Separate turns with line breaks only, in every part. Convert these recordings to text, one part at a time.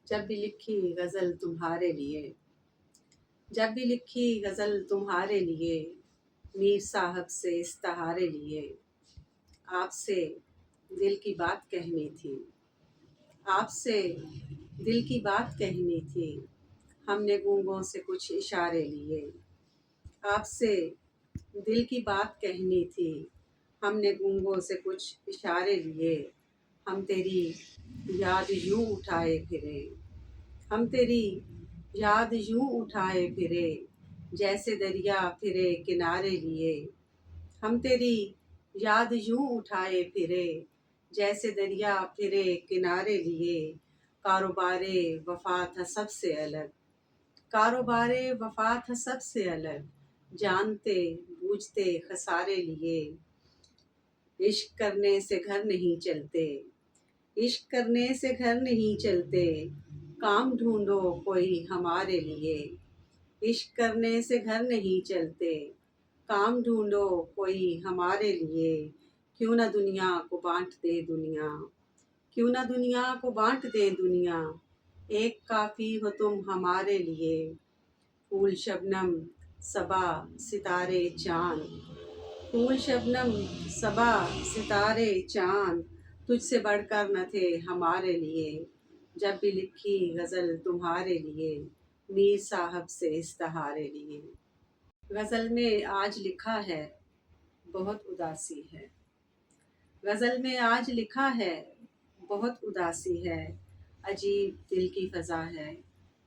जब भी लिखी गज़ल तुम्हारे लिए, जब भी लिखी गज़ल तुम्हारे लिए, मीर साहब से इस्तिहारे लिए। आपसे दिल की बात कहनी थी, आपसे दिल की बात कहनी थी, हमने गूंगों से कुछ इशारे लिए। आपसे दिल की बात कहनी थी, हमने गूंगों से कुछ इशारे लिए। हम तेरी याद यूं उठाए फिरे, हम तेरी याद यूं उठाए फिरे, जैसे दरिया फिरे किनारे लिए। हम तेरी याद यूं उठाए फिरे, जैसे दरिया फिरे किनारे लिए। कारोबारे वफा था सबसे अलग, कारोबारे वफा था सबसे अलग, जानते बूझते खसारे लिए। इश्क करने से घर नहीं चलते, इश्क करने से घर नहीं चलते, काम ढूंढो कोई हमारे लिए। इश्क करने से घर नहीं चलते, काम ढूंढो कोई हमारे लिए। क्यों ना दुनिया को बांट दे दुनिया, क्यों ना दुनिया को बांट दे दुनिया, एक काफ़ी हो तुम हमारे लिए। फूल शबनम सबा सितारे चांद, फूल शबनम सबा सितारे चांद, तुझसे बढ़कर न थे हमारे लिए। जब भी लिखी गज़ल तुम्हारे लिए, मीर साहब से इस्तिहारे लिए। गज़ल में आज लिखा है बहुत उदासी है, गज़ल में आज लिखा है बहुत उदासी है। अजीब दिल की फ़ज़ा है,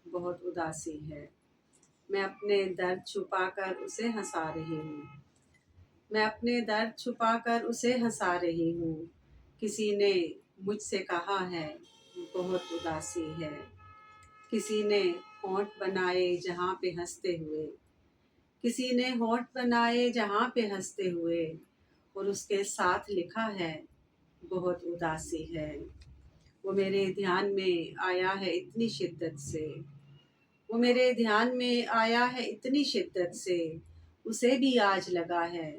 बहुत उदासी है। मैं अपने दर्द छुपा कर उसे हंसा रही हूँ, मैं अपने दर्द छुपा कर उसे हंसा रही हूँ। किसी ने मुझसे कहा है बहुत उदासी है, किसी ने होंठ बनाए जहाँ पे हंसते हुए, किसी ने होंठ बनाए जहाँ पे हंसते हुए, और उसके साथ लिखा है बहुत उदासी है। वो मेरे ध्यान में आया है इतनी शिद्दत से, वो मेरे ध्यान में आया है इतनी शिद्दत से, उसे भी आज लगा है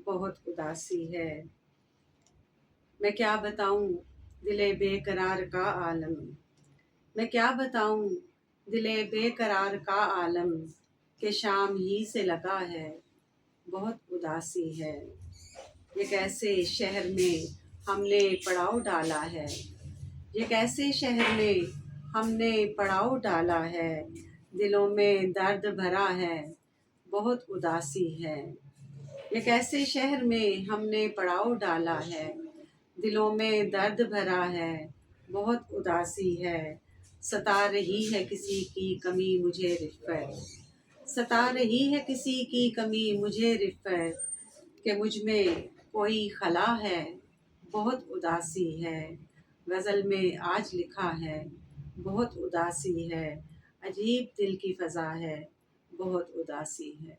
बहुत उदासी है। मैं क्या बताऊं दिले बेकरार का आलम, मैं क्या बताऊं दिले बेकरार का आलम, के शाम ही से लगा है बहुत उदासी है। एक ऐसे शहर में हमने पड़ाव डाला है, एक ऐसे शहर में हमने पड़ाव डाला है, दिलों में दर्द भरा है बहुत उदासी है। एक ऐसे शहर में हमने पड़ाव डाला है, दिलों में दर्द भरा है बहुत उदासी है। सता रही है किसी की कमी मुझे रिफ़्फ़त, सता रही है किसी की कमी मुझे रिफ़्फ़त, कि मुझ में कोई खला है बहुत उदासी है। गज़ल में आज लिखा है बहुत उदासी है, अजीब दिल की फ़ज़ा है, बहुत उदासी है।